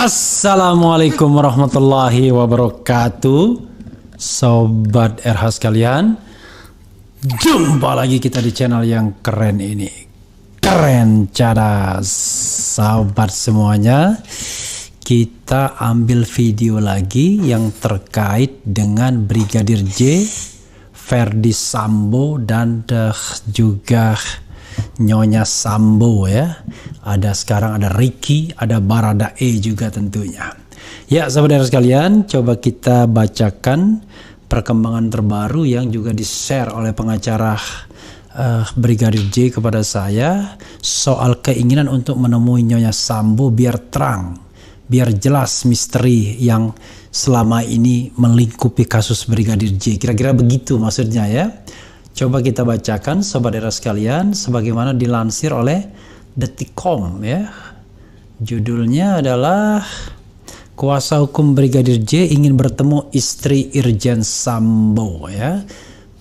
Assalamualaikum warahmatullahi wabarakatuh, Sobat RH sekalian. Jumpa lagi kita di channel yang keren ini. Keren cadas, sahabat semuanya. Kita ambil video lagi yang terkait dengan Brigadir J, Ferdy Sambo, dan juga Nyonya Sambo ya. Sekarang ada Ricky, ada Baradae juga tentunya. Ya saudara sekalian, coba kita bacakan perkembangan terbaru yang juga di-share oleh pengacara Brigadir J kepada saya soal keinginan untuk menemui Nyonya Sambo biar terang, biar jelas misteri yang selama ini melingkupi kasus Brigadir J. Kira-kira begitu maksudnya ya. Coba kita bacakan sobat era sekalian sebagaimana dilansir oleh Detikcom ya. Judulnya adalah Kuasa Hukum Brigadir J ingin bertemu istri Irjen Sambo ya,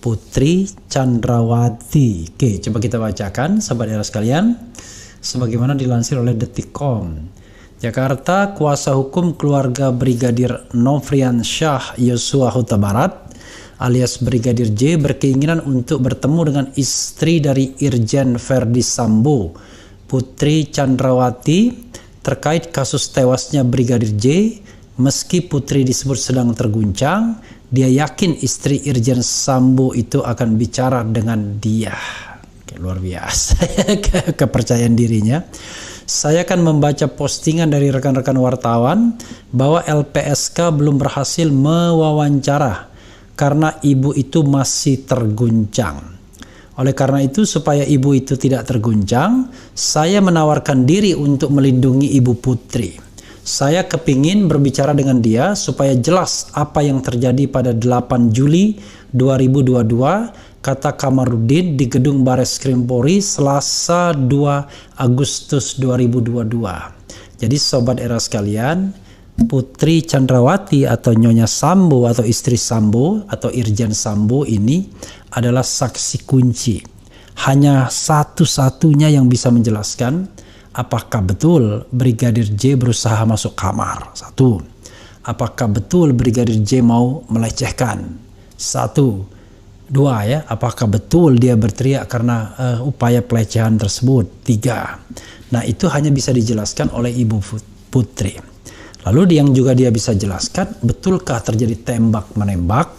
Putri Chandrawati. Oke, coba kita bacakan sobat era sekalian sebagaimana dilansir oleh Detikcom. Jakarta, kuasa hukum keluarga Brigadir Nofrian Syah Yosua Huta Barat alias Brigadir J berkeinginan untuk bertemu dengan istri dari Irjen Ferdy Sambo, Putri Chandrawati, terkait kasus tewasnya Brigadir J. Meski Putri disebut sedang terguncang, dia yakin istri Irjen Sambo itu akan bicara dengan dia. Luar biasa kepercayaan dirinya. Saya akan membaca postingan dari rekan-rekan wartawan bahwa LPSK belum berhasil mewawancara karena ibu itu masih terguncang. Oleh karena itu, supaya ibu itu tidak terguncang, saya menawarkan diri untuk melindungi ibu Putri. Saya kepingin berbicara dengan dia supaya jelas apa yang terjadi pada 8 Juli 2022, kata Kamarudin di gedung Bareskrim Polri Selasa 2 Agustus 2022. Jadi sobat era sekalian, Putri Chandrawati atau Nyonya Sambo atau istri Sambo atau Irjen Sambo ini adalah saksi kunci. Hanya satu-satunya yang bisa menjelaskan apakah betul Brigadir J berusaha masuk kamar. Satu. Apakah betul Brigadir J mau melecehkan. Satu. Dua ya, apakah betul dia berteriak karena upaya pelecehan tersebut. Tiga. Nah itu hanya bisa dijelaskan oleh ibu Putri. Lalu yang juga dia bisa jelaskan, betulkah terjadi tembak-menembak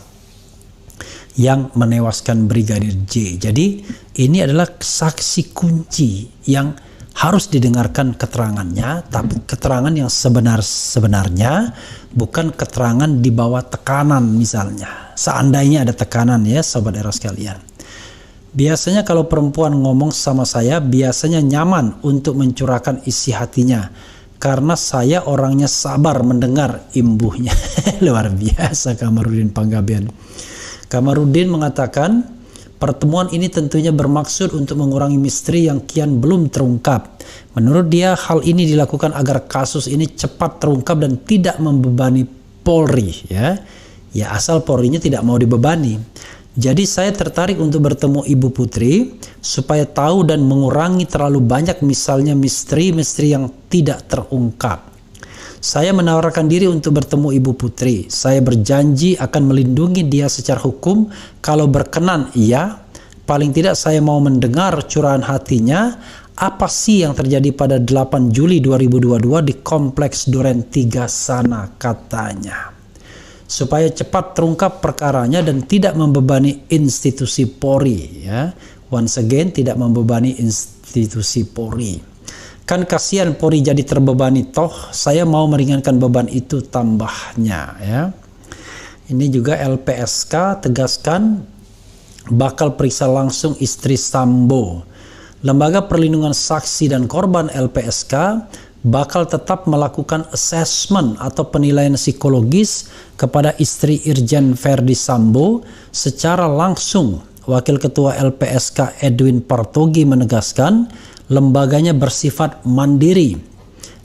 yang menewaskan Brigadir J. Jadi ini adalah saksi kunci yang harus didengarkan keterangannya, tapi keterangan yang sebenarnya bukan keterangan di bawah tekanan misalnya. Seandainya ada tekanan ya sobat era sekalian. Biasanya kalau perempuan ngomong sama saya, biasanya nyaman untuk mencurahkan isi hatinya. Karena saya orangnya sabar mendengar imbuhnya. Luar biasa Kamarudin Panggabean. Kamarudin mengatakan pertemuan ini tentunya bermaksud untuk mengurangi misteri yang kian belum terungkap. Menurut dia hal ini dilakukan agar kasus ini cepat terungkap dan tidak membebani Polri ya. Ya asal Polrinya tidak mau dibebani. Jadi saya tertarik untuk bertemu Ibu Putri supaya tahu dan mengurangi terlalu banyak misalnya misteri-misteri yang tidak terungkap. Saya menawarkan diri untuk bertemu Ibu Putri. Saya berjanji akan melindungi dia secara hukum. Kalau berkenan iya, paling tidak saya mau mendengar curahan hatinya. Apa sih yang terjadi pada 8 Juli 2022 di Kompleks Duren 3 sana katanya. Supaya cepat terungkap perkaranya dan tidak membebani institusi Polri ya. Once again tidak membebani institusi Polri. Kan kasihan Polri jadi terbebani toh, saya mau meringankan beban itu tambahnya ya. Ini juga LPSK tegaskan bakal periksa langsung istri Sambo. Lembaga Perlindungan Saksi dan Korban LPSK bakal tetap melakukan assessment atau penilaian psikologis kepada istri Irjen Ferdy Sambo secara langsung. Wakil Ketua LPSK Edwin Partogi menegaskan lembaganya bersifat mandiri.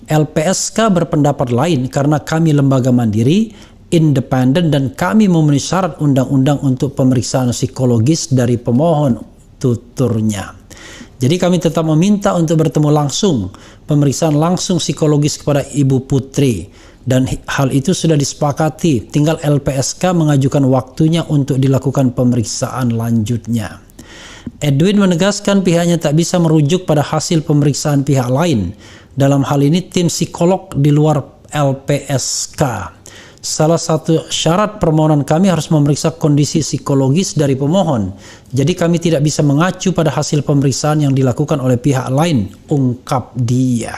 LPSK berpendapat lain karena kami lembaga mandiri, independen dan kami memenuhi syarat undang-undang untuk pemeriksaan psikologis dari pemohon, tuturnya. Jadi kami tetap meminta untuk bertemu langsung, pemeriksaan langsung psikologis kepada Ibu Putri. Dan hal itu sudah disepakati, tinggal LPSK mengajukan waktunya untuk dilakukan pemeriksaan lanjutnya. Edwin menegaskan pihaknya tak bisa merujuk pada hasil pemeriksaan pihak lain. Dalam hal ini tim psikolog di luar LPSK. Salah satu syarat permohonan kami harus memeriksa kondisi psikologis dari pemohon. Jadi kami tidak bisa mengacu pada hasil pemeriksaan yang dilakukan oleh pihak lain, ungkap dia.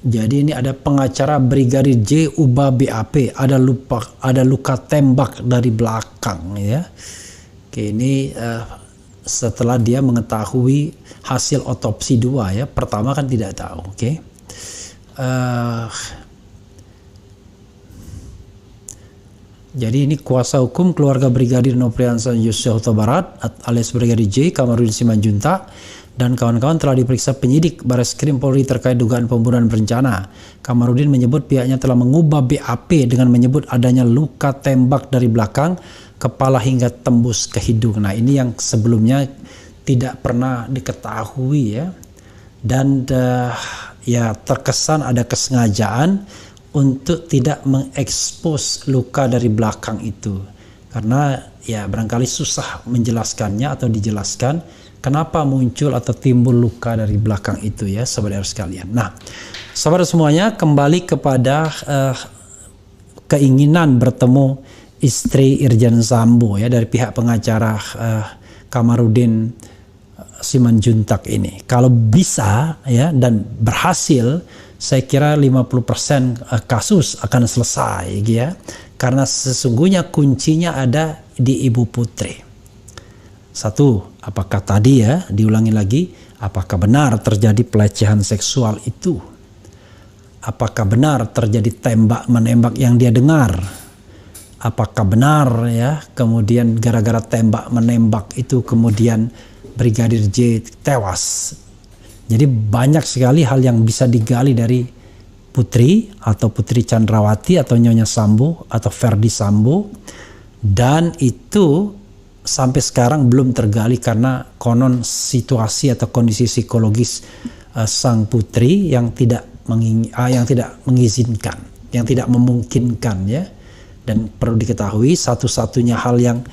Jadi ini ada pengacara Brigadir J ubah BAP, ada luka tembak dari belakang ya. Oke, ini setelah dia mengetahui hasil otopsi 2 ya. Pertama kan tidak tahu, oke. Jadi ini kuasa hukum keluarga Brigadir Nopriansah Yosua Huta Barat alias Brigadir J, Kamarudin Simanjuntak dan kawan-kawan telah diperiksa penyidik Bareskrim Polri terkait dugaan pembunuhan berencana. Kamarudin menyebut pihaknya telah mengubah BAP dengan menyebut adanya luka tembak dari belakang kepala hingga tembus ke hidung. Nah, ini yang sebelumnya tidak pernah diketahui ya. Dan ya terkesan ada kesengajaan untuk tidak mengekspos luka dari belakang itu. Karena ya barangkali susah menjelaskannya atau dijelaskan kenapa muncul atau timbul luka dari belakang itu ya, saudara sekalian. Nah, saudara semuanya, kembali kepada keinginan bertemu istri Irjen Sambo ya dari pihak pengacara Kamarudin Simanjuntak ini. Kalau bisa ya dan berhasil, saya kira 50% kasus akan selesai ya. Karena sesungguhnya kuncinya ada di Ibu Putri. Satu, apakah tadi ya, diulangi lagi, apakah benar terjadi pelecehan seksual itu? Apakah benar terjadi tembak-menembak yang dia dengar? Apakah benar ya, kemudian gara-gara tembak-menembak itu kemudian Brigadir J tewas? Jadi banyak sekali hal yang bisa digali dari Putri atau Putri Chandrawati atau Nyonya Sambo atau Ferdi Sambo. Dan itu sampai sekarang belum tergali karena konon situasi atau kondisi psikologis sang putri yang tidak mengizinkan, yang tidak memungkinkan ya. Dan perlu diketahui satu-satunya hal yang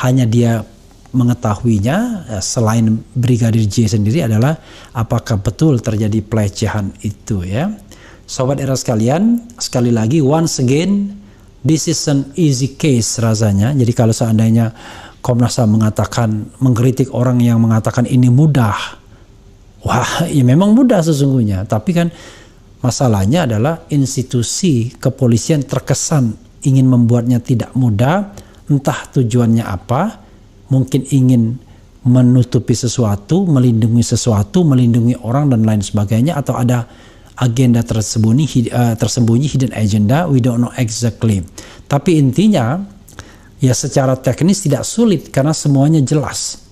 hanya dia mengetahuinya selain Brigadir J sendiri adalah apakah betul terjadi pelecehan itu ya. Sobat era sekalian, sekali lagi once again this is an easy case rasanya. Jadi kalau seandainya Komnas HAM mengatakan, mengkritik orang yang mengatakan ini mudah, wah ya memang mudah sesungguhnya. Tapi kan masalahnya adalah institusi kepolisian terkesan ingin membuatnya tidak mudah, entah tujuannya apa, mungkin ingin menutupi sesuatu, melindungi sesuatu, melindungi orang dan lain sebagainya, atau ada agenda tersembunyi hidden agenda, we don't know exactly. Tapi intinya ya secara teknis tidak sulit karena semuanya jelas.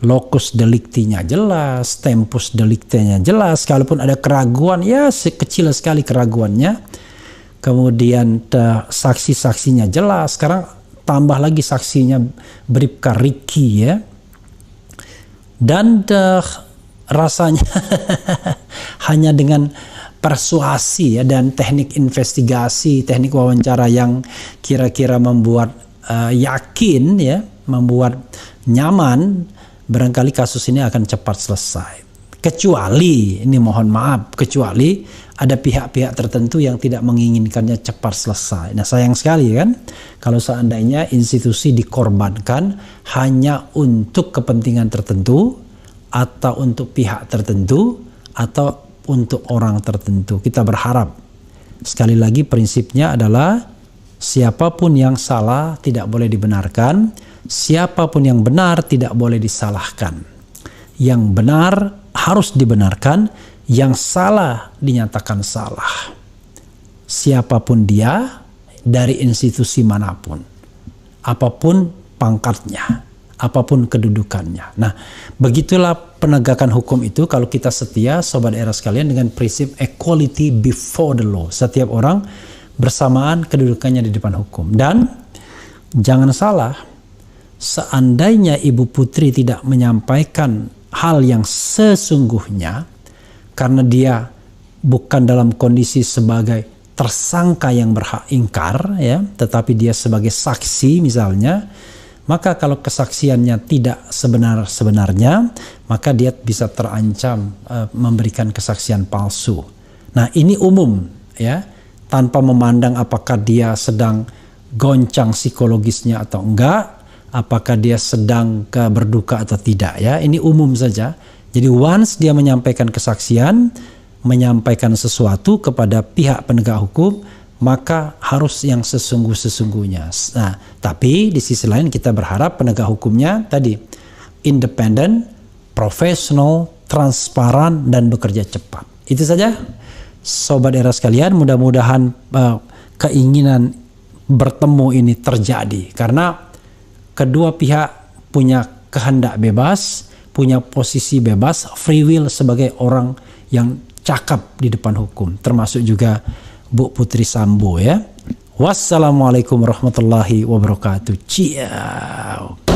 Locus delictinya jelas, tempus delictinya jelas, kalaupun ada keraguan ya kecil sekali keraguannya. Kemudian saksi-saksinya jelas. Sekarang tambah lagi saksinya Bribka Riki ya. Dan rasanya hanya dengan persuasi ya dan teknik investigasi, teknik wawancara yang kira-kira membuat yakin ya, membuat nyaman, barangkali kasus ini akan cepat selesai. Kecuali, ini mohon maaf, kecuali ada pihak-pihak tertentu yang tidak menginginkannya cepat selesai. Nah sayang sekali kan, kalau seandainya institusi dikorbankan hanya untuk kepentingan tertentu, atau untuk pihak tertentu, atau untuk orang tertentu. Kita berharap, sekali lagi prinsipnya adalah siapapun yang salah tidak boleh dibenarkan, siapapun yang benar tidak boleh disalahkan. Yang benar harus dibenarkan, yang salah dinyatakan salah. Siapapun dia, dari institusi manapun, apapun pangkatnya, apapun kedudukannya. Nah, begitulah penegakan hukum itu kalau kita setia, sobat era sekalian, dengan prinsip equality before the law. Setiap orang bersamaan kedudukannya di depan hukum. Dan jangan salah, seandainya Ibu Putri tidak menyampaikan hal yang sesungguhnya, karena dia bukan dalam kondisi sebagai tersangka yang berhak ingkar, ya, tetapi dia sebagai saksi misalnya, maka kalau kesaksiannya tidak sebenar-sebenarnya, maka dia bisa terancam memberikan kesaksian palsu. Nah, ini umum, ya, tanpa memandang apakah dia sedang goncang psikologisnya atau enggak, apakah dia sedang berduka atau tidak, ya. Ini umum saja. Jadi once dia menyampaikan kesaksian, menyampaikan sesuatu kepada pihak penegak hukum, maka harus yang sesungguh-sesungguhnya. Nah, tapi di sisi lain kita berharap penegak hukumnya tadi independen, profesional, transparan, dan bekerja cepat. Itu saja, Sobat Era sekalian. Mudah-mudahan keinginan bertemu ini terjadi, karena kedua pihak punya kehendak bebas, punya posisi bebas, free will sebagai orang yang cakap di depan hukum, termasuk juga Bu Putri Sambo, ya. Wassalamualaikum warahmatullahi wabarakatuh. Ciao.